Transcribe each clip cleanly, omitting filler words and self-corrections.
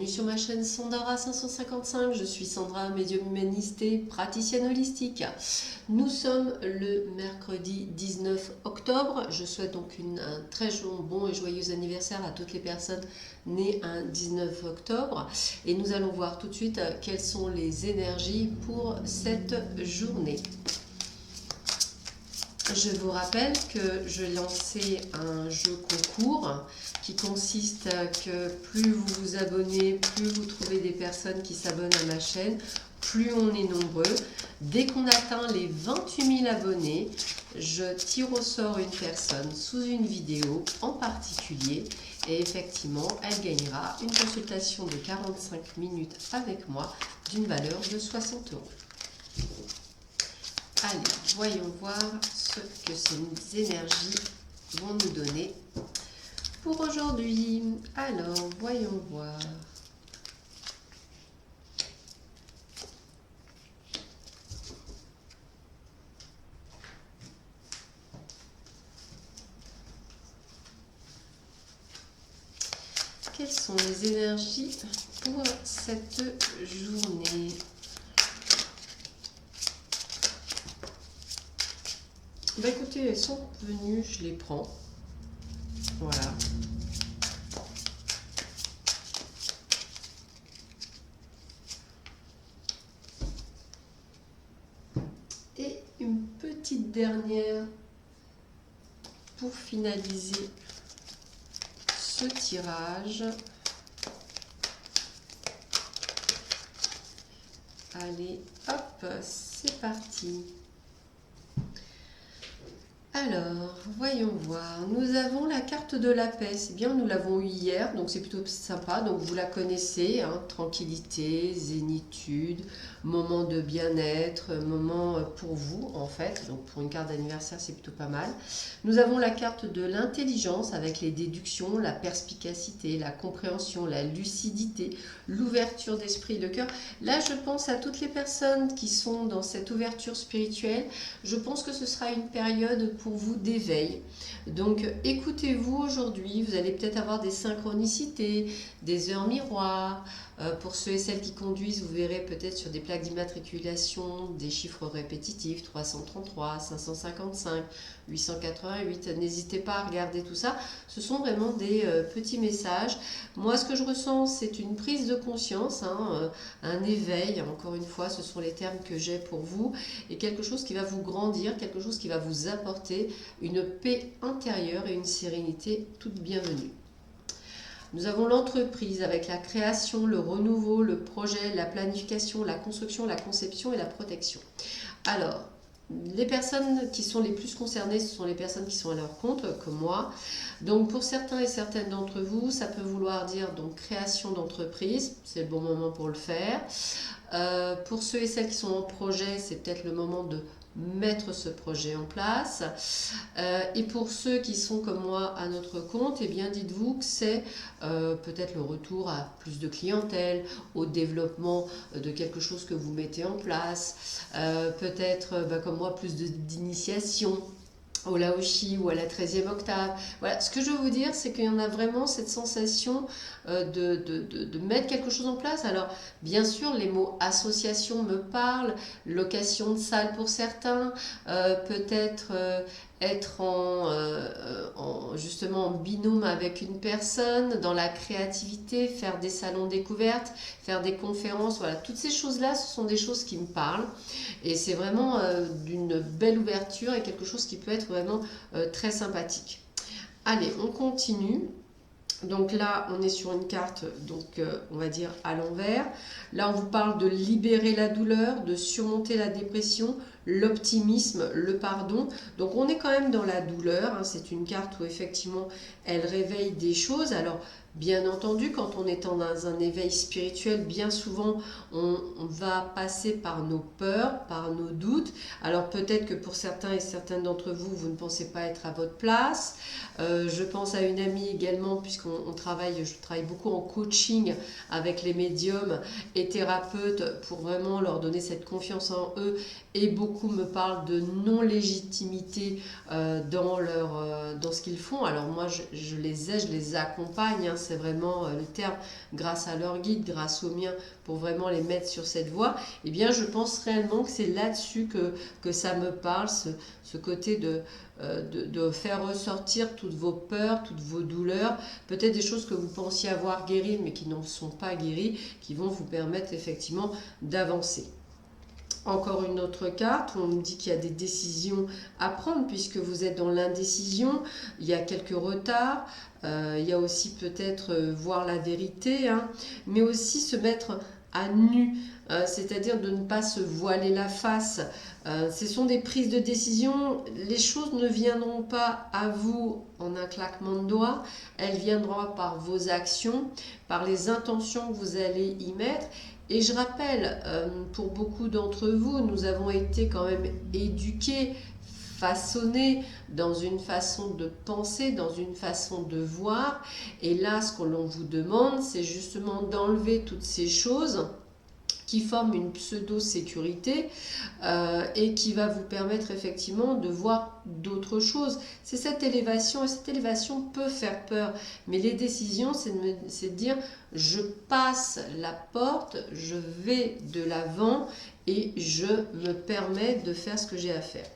bienvenue sur ma chaîne Sandara 555. Je suis Sandra, médium humaniste, praticienne holistique. Nous sommes le mercredi 19 octobre. Je souhaite donc un très bon et joyeux anniversaire à toutes les personnes nées un 19 octobre. Et nous allons voir tout de suite quelles sont les énergies pour cette journée. Je vous rappelle que je lançais un jeu concours qui consiste à que plus vous vous abonnez, plus vous trouvez des personnes qui s'abonnent à ma chaîne, plus on est nombreux. Dès qu'on atteint les 28 000 abonnés, je tire au sort une personne sous une vidéo en particulier et effectivement, elle gagnera une consultation de 45 minutes avec moi d'une valeur de 60 €. Allez, voyons voir ce que ces énergies vont nous donner pour aujourd'hui. Alors, voyons voir. Quelles sont les énergies pour cette journée ? Bah écoutez, elles sont venues, je les prends. Voilà. Et une petite dernière pour finaliser ce tirage. Allez, hop, c'est parti. Alors, voyons voir. Nous avons la carte de la paix. C'est bien, nous l'avons eu hier, donc c'est plutôt sympa. Donc vous la connaissez, hein, tranquillité, zénitude, moment de bien-être, moment pour vous en fait. Donc pour une carte d'anniversaire, c'est plutôt pas mal. Nous avons la carte de l'intelligence avec les déductions, la perspicacité, la compréhension, la lucidité, l'ouverture d'esprit, de cœur. Là, je pense à toutes les personnes qui sont dans cette ouverture spirituelle. Je pense que ce sera une période pour vous d'éveil. Donc écoutez-vous aujourd'hui, vous allez peut-être avoir des synchronicités, des heures miroirs. Pour ceux et celles qui conduisent, vous verrez peut-être sur des plaques d'immatriculation des chiffres répétitifs, 333, 555, 888. N'hésitez pas à regarder tout ça. Ce sont vraiment des petits messages. Moi, ce que je ressens, c'est une prise de conscience, hein, un éveil. Encore une fois, ce sont les termes que j'ai pour vous. Et quelque chose qui va vous grandir, quelque chose qui va vous apporter une paix intérieure et une sérénité toute bienvenue. Nous avons l'entreprise avec la création, le renouveau, le projet, la planification, la construction, la conception et la protection. Alors, les personnes qui sont les plus concernées, ce sont les personnes qui sont à leur compte, comme moi. Donc pour certains et certaines d'entre vous, ça peut vouloir dire donc création d'entreprise, c'est le bon moment pour le faire. Pour ceux et celles qui sont en projet, c'est peut-être le moment de mettre ce projet en place. Et pour ceux qui sont comme moi à notre compte, eh bien dites-vous que c'est peut-être le retour à plus de clientèle, au développement de quelque chose que vous mettez en place, peut-être comme moi plus d'initiation au Laoshi ou à la 13e octave. Voilà, ce que je veux vous dire, c'est qu'il y en a vraiment cette sensation de mettre quelque chose en place. Alors, bien sûr, les mots association me parlent, location de salle pour certains, peut-être être justement en binôme avec une personne, dans la créativité, faire des salons découvertes, faire des conférences, voilà, toutes ces choses-là, ce sont des choses qui me parlent. Et c'est vraiment d'une belle ouverture et quelque chose qui peut être vraiment très sympathique. Allez, on continue. Donc là, on est sur une carte, donc on va dire à l'envers. Là, on vous parle de libérer la douleur, de surmonter la dépression, l'optimisme, le pardon. Donc on est quand même dans la douleur, hein. C'est une carte où effectivement, elle réveille des choses. Alors, bien entendu, quand on est dans un éveil spirituel, bien souvent, on va passer par nos peurs, par nos doutes. Alors peut-être que pour certains et certaines d'entre vous, vous ne pensez pas être à votre place. Je pense à une amie également, puisqu'on je travaille beaucoup en coaching avec les médiums et thérapeutes pour vraiment leur donner cette confiance en eux. Et beaucoup me parlent de non-légitimité dans dans ce qu'ils font. Alors moi, je les aide, je les accompagne, hein, c'est vraiment le terme, grâce à leur guide, grâce au mien, pour vraiment les mettre sur cette voie. Eh bien, je pense réellement que c'est là-dessus que ça me parle, ce côté de faire ressortir toutes vos peurs, toutes vos douleurs, peut-être des choses que vous pensiez avoir guéries, mais qui n'en sont pas guéries, qui vont vous permettre effectivement d'avancer. Encore une autre carte, on nous dit qu'il y a des décisions à prendre puisque vous êtes dans l'indécision, il y a quelques retards, il y a aussi peut-être voir la vérité, hein, mais aussi se mettre à nu, c'est-à-dire de ne pas se voiler la face. Ce sont des prises de décision, les choses ne viendront pas à vous en un claquement de doigts, elles viendront par vos actions, par les intentions que vous allez y mettre. Et je rappelle, pour beaucoup d'entre vous, nous avons été quand même éduqués, façonnés dans une façon de penser, dans une façon de voir. Et là, ce que l'on vous demande, c'est justement d'enlever toutes ces choses qui forment une pseudo-sécurité et qui va vous permettre effectivement de voir d'autres choses. C'est cette élévation, et cette élévation peut faire peur, mais les décisions, c'est de dire je passe la porte, je vais de l'avant et je me permets de faire ce que j'ai à faire.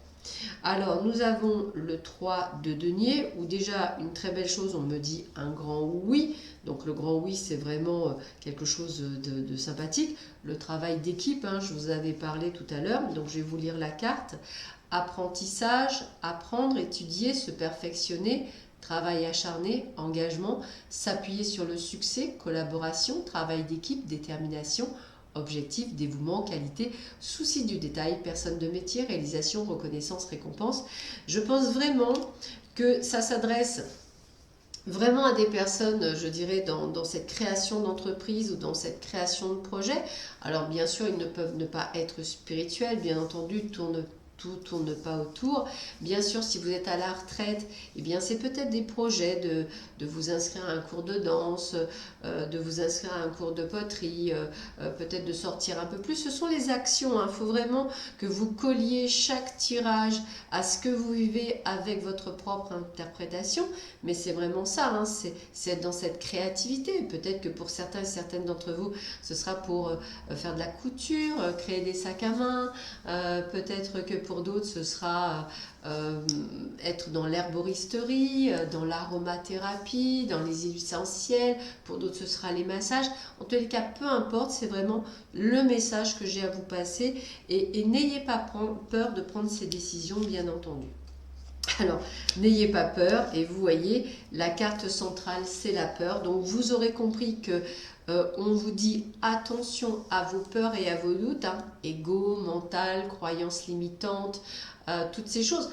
Alors, nous avons le 3 de denier, où déjà, une très belle chose, on me dit un grand oui. Donc, le grand oui, c'est vraiment quelque chose de sympathique. Le travail d'équipe, hein, je vous avais parlé tout à l'heure, donc je vais vous lire la carte. Apprentissage, apprendre, étudier, se perfectionner, travail acharné, engagement, s'appuyer sur le succès, collaboration, travail d'équipe, détermination, objectif, dévouement, qualité, souci du détail, personne de métier, réalisation, reconnaissance, récompense. Je pense vraiment que ça s'adresse vraiment à des personnes, je dirais, dans cette création d'entreprise ou dans cette création de projet. Alors bien sûr, ils ne peuvent ne pas être spirituels, bien entendu, tout tourne pas autour. Bien sûr, si vous êtes à la retraite, eh bien c'est peut-être des projets de vous inscrire à un cours de danse, de vous inscrire à un cours de poterie, peut-être de sortir un peu plus. Ce sont les actions, hein. Il faut vraiment que vous colliez chaque tirage à ce que vous vivez avec votre propre interprétation. Mais c'est vraiment ça, hein. C'est être dans cette créativité. Peut-être que pour certains et certaines d'entre vous, ce sera pour faire de la couture, créer des sacs à main, peut-être que pour d'autres, ce sera être dans l'herboristerie, dans l'aromathérapie, dans les huiles essentielles. Pour d'autres, ce sera les massages. En tous les cas, peu importe, c'est vraiment le message que j'ai à vous passer. Et n'ayez pas peur de prendre ces décisions, bien entendu. Alors, n'ayez pas peur. Et vous voyez, la carte centrale, c'est la peur. Donc, vous aurez compris que on vous dit attention à vos peurs et à vos doutes, hein, ego, mental, croyances limitantes, toutes ces choses.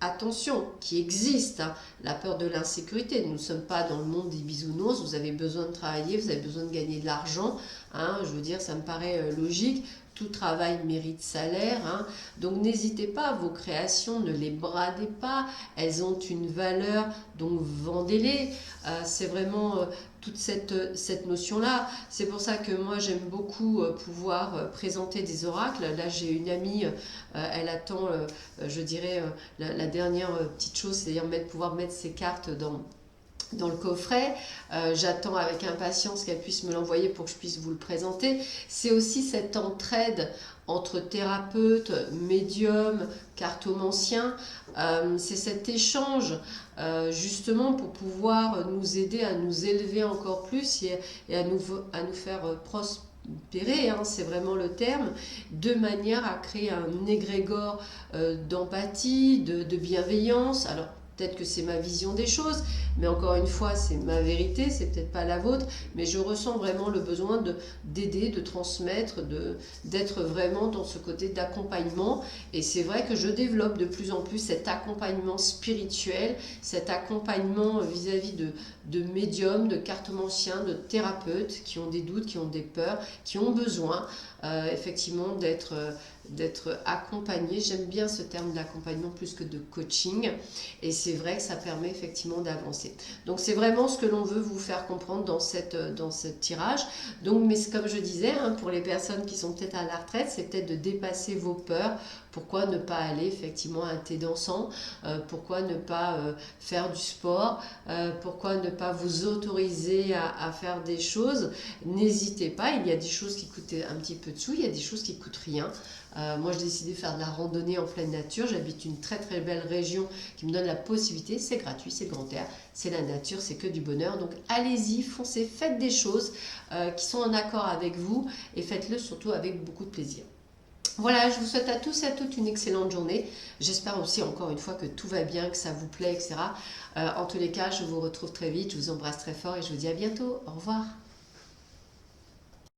Attention, qui existent, hein, la peur de l'insécurité. Nous ne sommes pas dans le monde des bisounours, vous avez besoin de travailler, vous avez besoin de gagner de l'argent, hein, je veux dire, ça me paraît logique. Tout travail mérite salaire, hein. Donc n'hésitez pas, vos créations, ne les bradez pas, elles ont une valeur, donc vendez-les. C'est vraiment toute cette notion-là. C'est pour ça que moi j'aime beaucoup pouvoir présenter des oracles. Là j'ai une amie, elle attend, je dirais, la dernière petite chose, c'est-à-dire pouvoir mettre ses cartes dans le coffret. J'attends avec impatience qu'elle puisse me l'envoyer pour que je puisse vous le présenter. C'est aussi cette entraide entre thérapeutes, médiums, cartomanciens. C'est cet échange justement pour pouvoir nous aider à nous élever encore plus et à nous faire prospérer, hein, c'est vraiment le terme, de manière à créer un égrégore d'empathie, de bienveillance. Alors peut-être que c'est ma vision des choses, mais encore une fois, c'est ma vérité, c'est peut-être pas la vôtre, mais je ressens vraiment le besoin d'aider, de transmettre, d'être vraiment dans ce côté d'accompagnement. Et c'est vrai que je développe de plus en plus cet accompagnement spirituel, cet accompagnement vis-à-vis de médiums, de cartomanciens, de thérapeutes qui ont des doutes, qui ont des peurs, qui ont besoin effectivement d'être accompagnés. J'aime bien ce terme d'accompagnement plus que de coaching, et c'est vrai que ça permet effectivement d'avancer. Donc c'est vraiment ce que l'on veut vous faire comprendre dans ce tirage. Donc, mais comme je disais, hein, pour les personnes qui sont peut-être à la retraite, c'est peut-être de dépasser vos peurs Pourquoi ne pas aller effectivement à un thé dansant? Pourquoi ne pas faire du sport? Pourquoi ne pas vous autoriser à faire des choses? N'hésitez pas, il y a des choses qui coûtent un petit peu de sous, il y a des choses qui coûtent rien. Moi, j'ai décidé de faire de la randonnée en pleine nature. J'habite une très très belle région qui me donne la possibilité. C'est gratuit, c'est grand air, c'est la nature, c'est que du bonheur. Donc allez-y, foncez, faites des choses qui sont en accord avec vous et faites-le surtout avec beaucoup de plaisir. Voilà, je vous souhaite à tous et à toutes une excellente journée. J'espère aussi encore une fois que tout va bien, que ça vous plaît, etc. En tous les cas, je vous retrouve très vite. Je vous embrasse très fort et je vous dis à bientôt. Au revoir.